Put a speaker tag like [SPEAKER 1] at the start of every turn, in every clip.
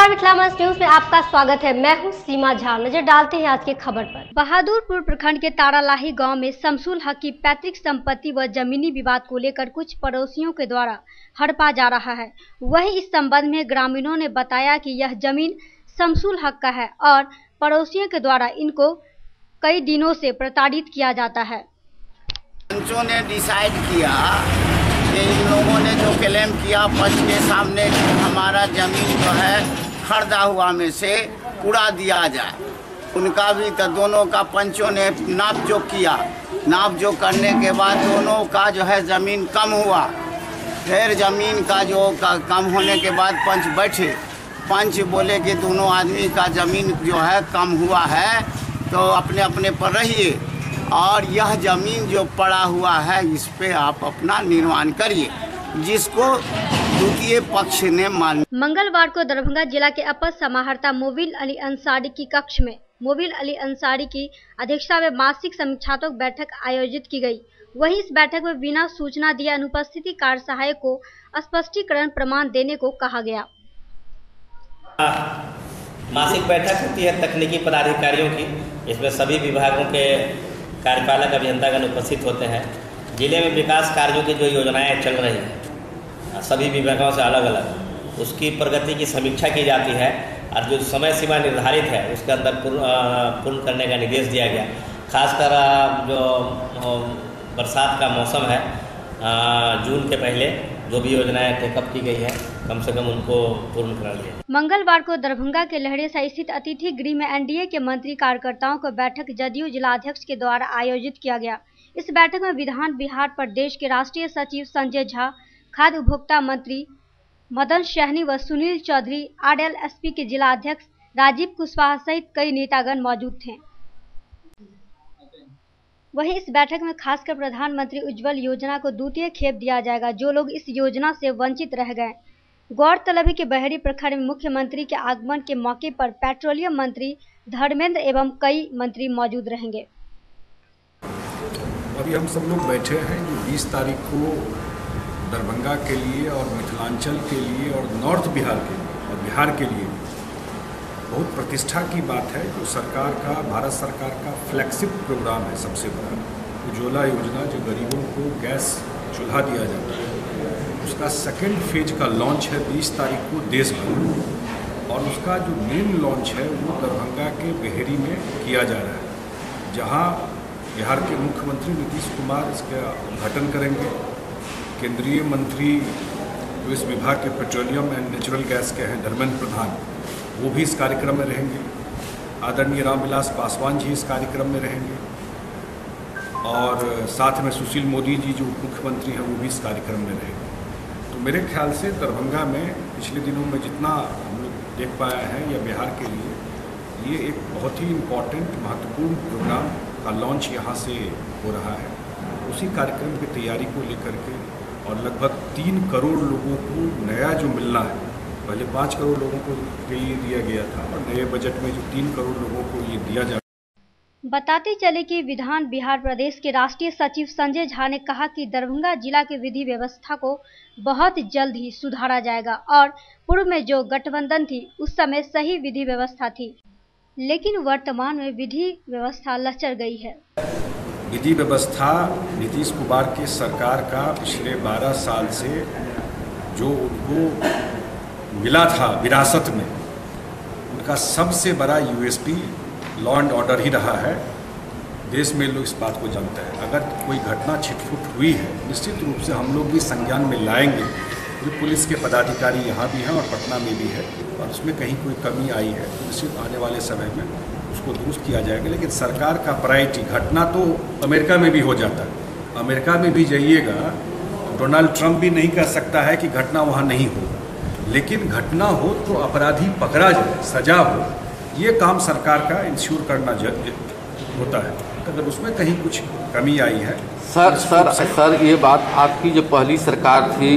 [SPEAKER 1] नमस्कार, मिथिला मंच न्यूज में आपका स्वागत है। मैं हूं सीमा झा। नजर डालते हैं आज के खबर पर। बहादुरपुर प्रखंड के तारालाही गांव में शमसुल हक की पैतृक संपत्ति व जमीनी विवाद को लेकर कुछ पड़ोसियों के द्वारा हड़पा जा रहा है। वहीं इस संबंध में ग्रामीणों ने बताया कि यह जमीन शमसुल हक का है और पड़ोसियों के द्वारा इनको कई दिनों से प्रताड़ित किया जाता है।
[SPEAKER 2] पंचों ने डिसाइड किया कि इन लोगों ने जो क्लेम किया पंच के सामने कि हमारा ज़मीन जो है खरीदा हुआ में से उड़ा दिया जाए। उनका भी तो दोनों का पंचों ने नाप जोख किया। नाप जोख करने के बाद दोनों का जो है ज़मीन कम हुआ। फिर ज़मीन का जो कम होने के बाद पंच बैठे। पंच बोले कि दोनों आदमी का ज़मीन जो है कम हुआ है तो अपने अपने पर रहिए और यह जमीन जो पड़ा हुआ है इस पे आप अपना निर्माण करिए, जिसको द्वितीय पक्ष ने मान।
[SPEAKER 1] मंगलवार को दरभंगा जिला के अपर समाहर्ता मोबिल अली अंसारी की कक्ष में मोबिल अली अंसारी की अध्यक्षता में मासिक समीक्षात्मक बैठक आयोजित की गई। वहीं इस बैठक में बिना सूचना दिए अनुपस्थिति कार्य सहायक को स्पष्टीकरण प्रमाण देने को कहा गया।
[SPEAKER 3] मासिक बैठक होती है तकनीकी पदाधिकारियों की। इसमें सभी विभागों के कार्यपालक अभियंतागण उपस्थित होते हैं। जिले में विकास कार्यों की जो योजनाएं चल रही हैं सभी विभागों से अलग अलग, उसकी प्रगति की समीक्षा की जाती है और जो समय सीमा निर्धारित है उसके अंदर पूर्ण करने का निर्देश दिया गया। खासकर जो बरसात का मौसम है, जून के पहले जो भी योजनाएं टेकअप की गई है कम से कम उनको पूर्ण करा लिया।
[SPEAKER 1] मंगलवार को दरभंगा के लहरेसा स्थित अतिथि गृह में एनडीए के मंत्री कार्यकर्ताओं को बैठक जदयू जिलाध्यक्ष के द्वारा आयोजित किया गया। इस बैठक में विधान बिहार प्रदेश के राष्ट्रीय सचिव संजय झा, खाद्य उपभोक्ता मंत्री मदन सहनी व सुनील चौधरी, आरएलएसपी के जिलाध्यक्ष राजीव कुशवाहा सहित कई नेतागण मौजूद थे। वहीं इस बैठक में खासकर प्रधानमंत्री उज्ज्वल योजना को द्वितीय खेप दिया जाएगा, जो लोग इस योजना से वंचित रह गए। गौरतलब है कि बहेड़ी प्रखंड में मुख्यमंत्री के आगमन के मौके पर पेट्रोलियम मंत्री धर्मेंद्र एवं कई मंत्री मौजूद रहेंगे।
[SPEAKER 4] अभी हम सब लोग बैठे हैं जो 20 तारीख को दरभंगा के लिए और मिथिलांचल के लिए और नॉर्थ बिहार के लिए और बिहार के लिए बहुत प्रतिष्ठा की बात है। जो सरकार का, भारत सरकार का फ्लैगशिप प्रोग्राम है सबसे बड़ा उज्ज्वला योजना, जो गरीबों को गैस चूल्हा दिया जाता है, उसका सेकेंड फेज का लॉन्च है 20 तारीख को देश भर में। और उसका जो मेन लॉन्च है वो दरभंगा के बहेड़ी में किया जा रहा है, जहां बिहार के मुख्यमंत्री नीतीश कुमार इसका उद्घाटन करेंगे। केंद्रीय मंत्री जो इस विभाग के पेट्रोलियम एंड नेचुरल गैस के हैं धर्मेंद्र प्रधान, वो भी इस कार्यक्रम में रहेंगे। आदरणीय रामविलास पासवान जी इस कार्यक्रम में रहेंगे और साथ में सुशील मोदी जी जो उप मुख्यमंत्री हैं वो भी इस कार्यक्रम में रहेंगे। तो मेरे ख्याल से दरभंगा में पिछले दिनों में जितना हम लोग देख पाए हैं या बिहार के लिए ये एक बहुत ही इम्पॉर्टेंट महत्वपूर्ण प्रोग्राम का लॉन्च यहाँ से हो रहा है। उसी कार्यक्रम की तैयारी को लेकर के और लगभग 3 करोड़ लोगों को नया जो मिलना है, पहले 5 करोड़ लोगों को ये दिया गया था और नए बजट में जो 3 करोड़ लोगों को ये दिया जा।
[SPEAKER 1] बताते चले कि विधान बिहार प्रदेश के राष्ट्रीय सचिव संजय झा ने कहा कि दरभंगा जिला की विधि व्यवस्था को बहुत जल्द ही सुधारा जाएगा और पूर्व में जो गठबंधन थी उस समय सही विधि व्यवस्था थी, लेकिन वर्तमान में विधि व्यवस्था लचर गई है।
[SPEAKER 4] विधि व्यवस्था नीतीश कुमार की सरकार का पिछले 12 साल से जो उनको मिला था विरासत में, उनका सबसे बड़ा यूएसपी लॉ एंड ऑर्डर ही रहा है। देश में लोग इस बात को जानते हैं। अगर कोई घटना छिटपुट हुई है निश्चित रूप से हम लोग भी संज्ञान में लाएंगे। जो पुलिस के पदाधिकारी यहाँ भी हैं और पटना में भी है और उसमें कहीं कोई कमी आई है तो निश्चित आने वाले समय में उसको दुरुस्त किया जाएगा। लेकिन सरकार का प्रायोरिटी, घटना तो अमेरिका में भी हो जाता है, अमेरिका में भी जाइएगा, डोनाल्ड ट्रंप भी नहीं कह सकता है कि घटना वहाँ नहीं हो, लेकिन घटना हो तो अपराधी पकड़ा जाए, सजा हो, ये काम सरकार का इंश्योर करना होता है। अगर उसमें कहीं कुछ कमी आई है
[SPEAKER 5] सर ये बात आपकी जो पहली सरकार थी,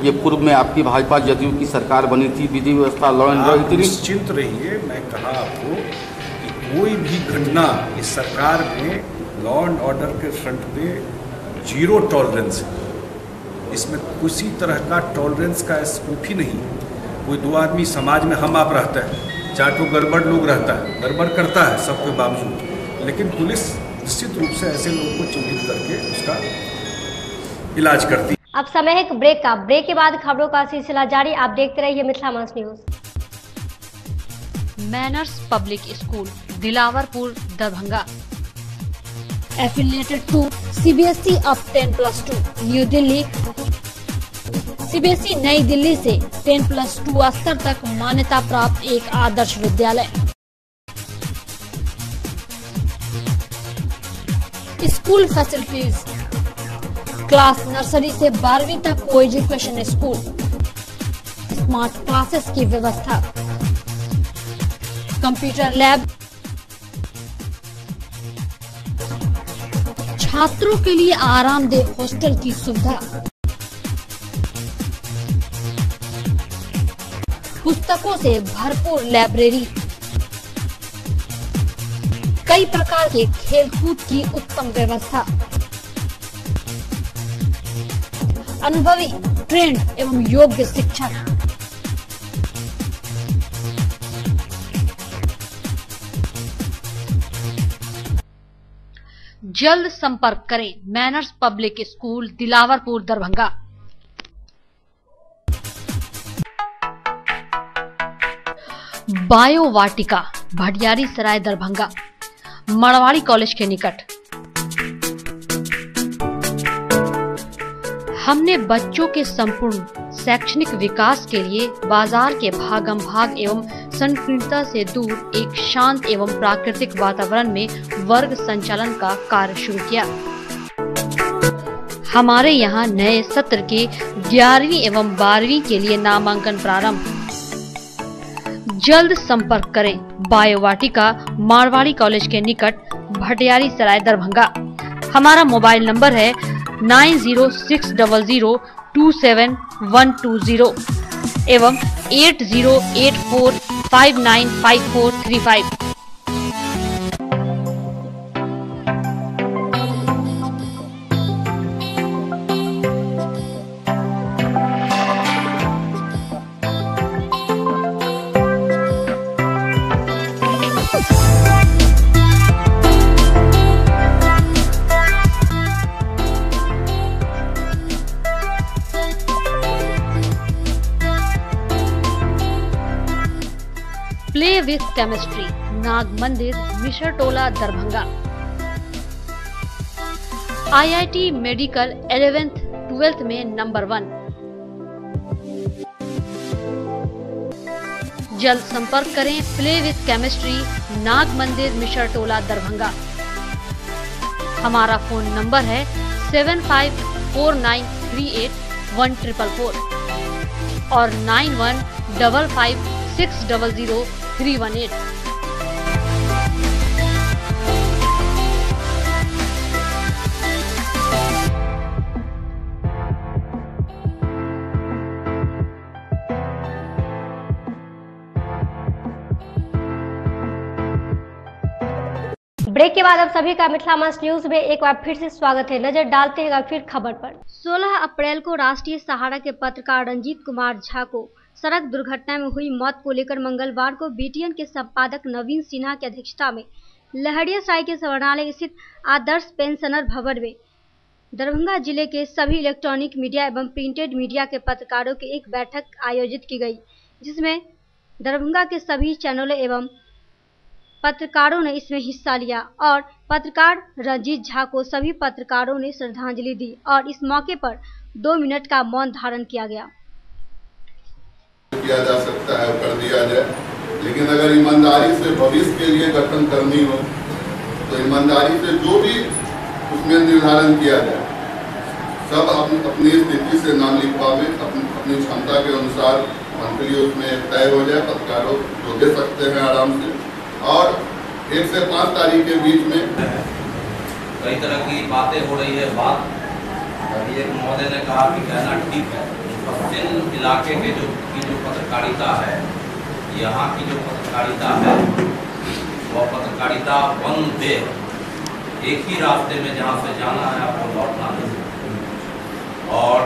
[SPEAKER 5] ये पूर्व में आपकी भाजपा जदयू की सरकार बनी थी, विधि व्यवस्था लॉ एंड ऑर्डर,
[SPEAKER 4] निश्चिंत रहिए। मैं कहा आपको कि कोई भी घटना इस सरकार में लॉ एंड ऑर्डर के फ्रंट पे 0 टॉलरेंस है। इसमें किसी तरह का टॉलरेंस का स्कोप ही नहीं। कोई दो आदमी समाज में हम आप रहता है, 4 ठो गड़बड़ लोग रहता है, गड़बड़ करता है सबके बावजूद, लेकिन पुलिस निश्चित रूप से ऐसे लोगों को चिन्हित करके उसका इलाज करती है।
[SPEAKER 1] अब समय है एक ब्रेक का। ब्रेक के बाद खबरों का सिलसिला जारी। आप देखते रहिए मिथिला मंच news.
[SPEAKER 6] Manners public school Dilawarpur Darbhanga
[SPEAKER 7] affiliated to CBSE of 10+2 new Delhi. CBSE नई दिल्ली से 10+2 स्तर तक मान्यता प्राप्त एक Adarsh Vidyalaya. School facilities, class nursery से 12वीं तक को एजुकेशन स्कूल, स्मार्ट क्लासेस की व्यवस्था, कंप्यूटर लैब, छात्रों के लिए आरामदेह हॉस्टल की सुविधा, पुस्तकों से भरपूर लाइब्रेरी, कई प्रकार के खेलकूद की उत्तम व्यवस्था, अनुभवी ट्रेंड एवं योग्य शिक्षक।
[SPEAKER 6] जल्द संपर्क करें manners public school Dilawarpur Darbhanga. Bio Vatika Bhatiyari Sarai Darbhanga Marwari college के निकट। हमने बच्चों के संपूर्ण शैक्षणिक विकास के लिए बाजार के भागम भाग एवं संकीर्णता से दूर एक शांत एवं प्राकृतिक वातावरण में वर्ग संचालन का कार्य शुरू किया। हमारे यहाँ नए सत्र के 11वीं एवं 12वीं के लिए नामांकन प्रारंभ। जल्द संपर्क करें बायोवाटिका मारवाड़ी कॉलेज के निकट भटियारी सराय दरभंगा। हमारा मोबाइल नंबर है 9060027120 एवं 8084595435। Play with chemistry Nag Mandir Mishra Tola Darbhanga. IIT medical 11th 12th में नंबर 1। जल्द संपर्क करें play with chemistry Nag Mandir Mishra Tola Darbhanga. हमारा फोन नंबर है 7549381444 और 9155600318।
[SPEAKER 1] ब्रेक के बाद अब सभी का मिथिला मंच न्यूज में एक बार फिर से स्वागत है। नजर डालते हैं फिर खबर पर। 16 अप्रैल को राष्ट्रीय सहारा के पत्रकार रंजीत कुमार झा को सड़क दुर्घटना में हुई मौत को लेकर मंगलवार को BTN के संपादक नवीन सिन्हा की अध्यक्षता में लहरियासराय के संवरणालय स्थित आदर्श पेंशनर भवन में दरभंगा जिले के सभी इलेक्ट्रॉनिक मीडिया एवं प्रिंटेड मीडिया के पत्रकारों की एक बैठक आयोजित की गई, जिसमें दरभंगा के सभी चैनलों एवं पत्रकारों ने इसमें हिस्सा लिया और पत्रकार रंजीत झा को सभी पत्रकारों ने श्रद्धांजलि दी और इस मौके पर 2 मिनट का मौन धारण किया गया।
[SPEAKER 8] किया जा सकता है कर दिया जाए, लेकिन अगर ईमानदारी से भविष्य के लिए गठन करनी हो तो ईमानदारी से जो भी उसमें निर्धारण किया जाए सब अपनी स्थिति से नाम लिखवावे, अपनी क्षमता के अनुसार मंथली उसमें तय हो जाए, पत्रकारों जो दे सकते हैं आराम से। और 1 से 5 तारीख के बीच में
[SPEAKER 3] कई तरह की बातें हो रही है। बात अभी एक महोदय ने कहा कि कहना ठीक है, पश्चिम इलाके के जो पत्रकारिता है, यहाँ की जो पत्रकारिता है वह पत्रकारिता वन वे, एक ही रास्ते में जहाँ से जाना है आपको लौटना नहीं। और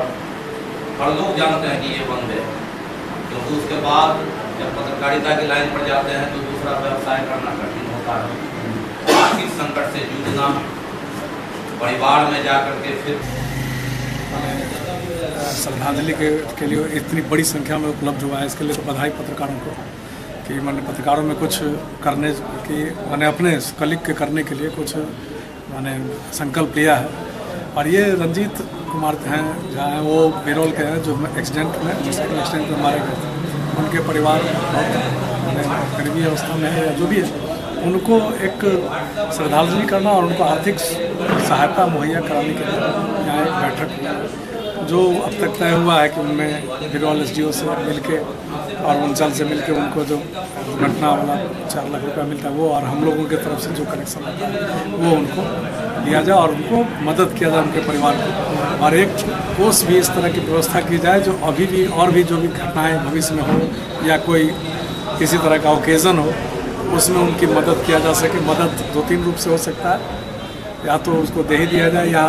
[SPEAKER 3] हर लोग जानते हैं कि ये वन वे, जो
[SPEAKER 9] परंतु उसके बाद जब पत्रकारिता की लाइन पर जाते हैं तो दूसरा व्यवसाय करना कठिन होता है। आर्थिक संकट से जूझना, परिवार में जाकर के फिर
[SPEAKER 4] श्रद्धांजलि के लिए इतनी बड़ी संख्या में उपलब्ध हुआ है, इसके लिए तो बधाई पत्रकारों को कि मैंने पत्रकारों में कुछ करने की मैंने अपने कलीग के करने के लिए कुछ मैंने संकल्प लिया है। और ये रंजीत कुमार हैं जहाँ वो बिरौल के हैं जो एक्सीडेंट में मोटरसाइकिल एक्सीडेंट में मारे गए थे, उनके परिवार बहुत गरीबी अवस्था में है या जो भी है, उनको एक श्रद्धांजलि करना और उनको आर्थिक सहायता मुहैया कराने के लिए यहाँ एक बैठक हुई जो अब तक तय हुआ है कि उनमें बिरौल SDO से मिलके और अंचल से मिलके उनको जो घटना वाला 4 लाख रुपया मिलता है वो और हम लोगों की तरफ से जो कलेक्शन होता है वो उनको दिया जाए और उनको मदद किया जाए उनके परिवार को। और एक कोष भी इस तरह की व्यवस्था की जाए जो अभी भी और भी जो भी घटनाएँ भविष्य में हो या कोई किसी तरह का ओकेज़न हो उसमें उनकी मदद किया जा सके। मदद 2-3 रूप से हो सकता है, या तो उसको दे ही दिया जाए या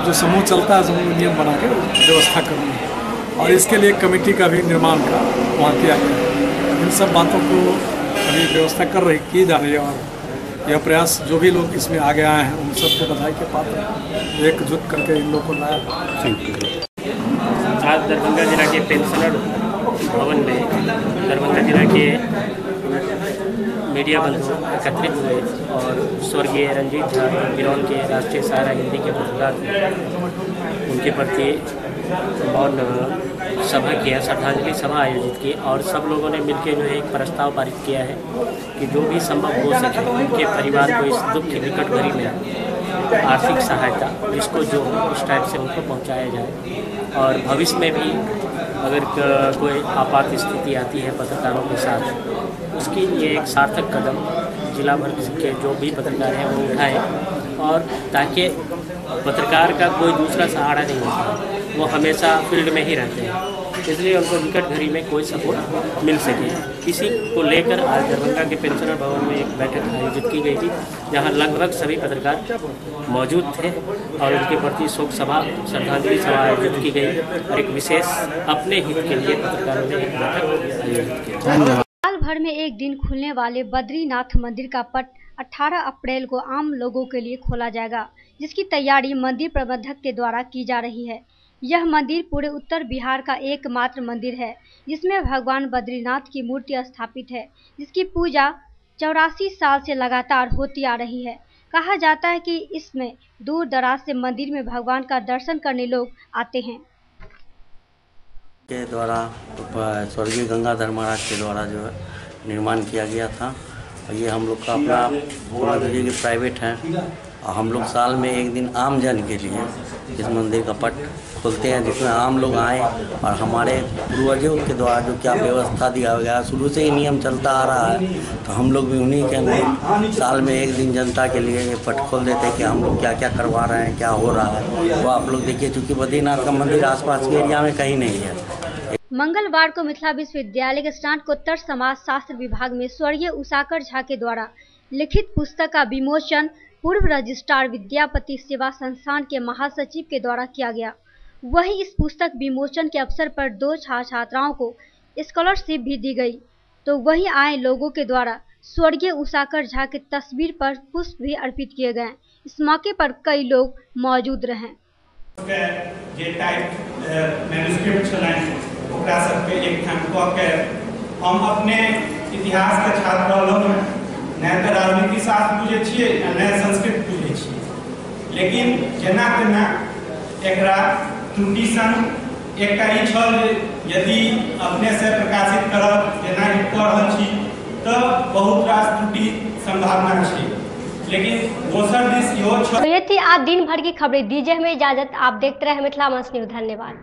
[SPEAKER 4] जो समूह चलता है समूह नियम बना के व्यवस्था करनी है। और इसके लिए एक कमेटी का भी निर्माण का वहाँ किया गया है। इन सब बातों को अभी व्यवस्था की जा रही है और यह प्रयास जो भी लोग इसमें आगे आए हैं उन सबको बधाई के पात्र एकजुट करके इन लोगों को लाया।
[SPEAKER 10] आज दरभंगा जिला के पेंशनर भवन में दरभंगा जिला के मीडिया बंधु एकत्रित हुए और स्वर्गीय रंजीत झा बिरौल के राष्ट्रीय सहारा हिंदी के पत्रकार उनके प्रति मौन सभा किया, श्रद्धांजलि सभा आयोजित की और सब लोगों ने मिलकर जो है एक प्रस्ताव पारित किया है कि जो भी संभव हो सके उनके परिवार को इस दुख की विकट घड़ी में आर्थिक सहायता जिसको जो इस टाइप से उनको पहुंचाया जाए। और भविष्य में भी अगर कोई आपात स्थिति आती है पत्रकारों के साथ उसके लिए एक सार्थक कदम जिला भर के जो भी पत्रकार हैं वो उठाएं और ताकि पत्रकार का कोई दूसरा सहारा नहीं होता, वो हमेशा फील्ड में ही रहते हैं, इसलिए उनको विकट घड़ी में कोई सपोर्ट मिल सके। इसी को लेकर आज दरभंगा के पेंशनर भवन में एक बैठक आयोजित की गई थी जहां लगभग सभी पत्रकार मौजूद थे और उनके प्रति शोक सभा श्रद्धांजलि सभा आयोजित की गई और एक विशेष अपने हित के लिए पत्रकारों ने एक बैठक आयोजित की।
[SPEAKER 1] साल भर में एक दिन खुलने वाले बद्रीनाथ मंदिर का पट 18 अप्रैल को आम लोगों के लिए खोला जाएगा, जिसकी तैयारी मंदिर प्रबंधक के द्वारा की जा रही है। यह मंदिर पूरे उत्तर बिहार का एकमात्र मंदिर है जिसमें भगवान बद्रीनाथ की मूर्ति स्थापित है, जिसकी पूजा 84 साल से लगातार होती आ रही है। कहा जाता है कि इसमें दूर दराज से मंदिर में भगवान का दर्शन करने लोग आते हैं।
[SPEAKER 11] के द्वारा स्वर्गीय गंगाधर महाराज के द्वारा जो है निर्माण किया गया था और ये हम लोग का अपना के प्राइवेट है और हम लोग साल में एक दिन आम जन के लिए इस मंदिर का पट खोलते हैं जिसमें आम लोग आए और हमारे पूर्वजों के द्वारा जो क्या व्यवस्था दिया गया शुरू से ही नियम चलता आ रहा है तो हम लोग भी उन्हीं के अनुरूप साल में एक दिन जनता के लिए ये पट खोल देते हैं कि हम लोग क्या क्या करवा रहे हैं, क्या हो रहा है वो आप लोग देखिए। चूँकि बद्रीनाथ का मंदिर आसपास के एरिया में कहीं नहीं है।
[SPEAKER 1] मंगलवार को मिथिला विश्वविद्यालय के स्नातकोत्तर समाज शास्त्र विभाग में स्वर्गीय उषाकर झा के द्वारा लिखित पुस्तक का विमोचन पूर्व रजिस्ट्रार विद्यापति सेवा संस्थान के महासचिव के द्वारा किया गया। वहीं इस पुस्तक विमोचन के अवसर पर 2 छात्राओं को स्कॉलरशिप भी दी गई। तो वहीं आए लोगों के द्वारा स्वर्गीय उषाकर झा की तस्वीर पर पुष्प भी अर्पित किए गए। इस मौके पर कई लोग मौजूद रहे।
[SPEAKER 12] हम अपने इतिहास के छात्र रहलहुँ, नहि तऽ राजनीति शास्त्र बुझै छियै नहि संस्कृत बुझै छियै, लेकिन जेना तेना एकरा त्रुटि सन एकटा ई छल यदि अपने से प्रकाशित करब जेना कऽ रहल छी तऽ बहुत रास त्रुटि संभावना छै, लेकिन दोसर दिस इहो छल।
[SPEAKER 1] तो ये थी आज दिन भर की खबरें। दीजिए हमें इजाजत। आप देखते रहे मिथिला मंच न्यूज़। धन्यवाद।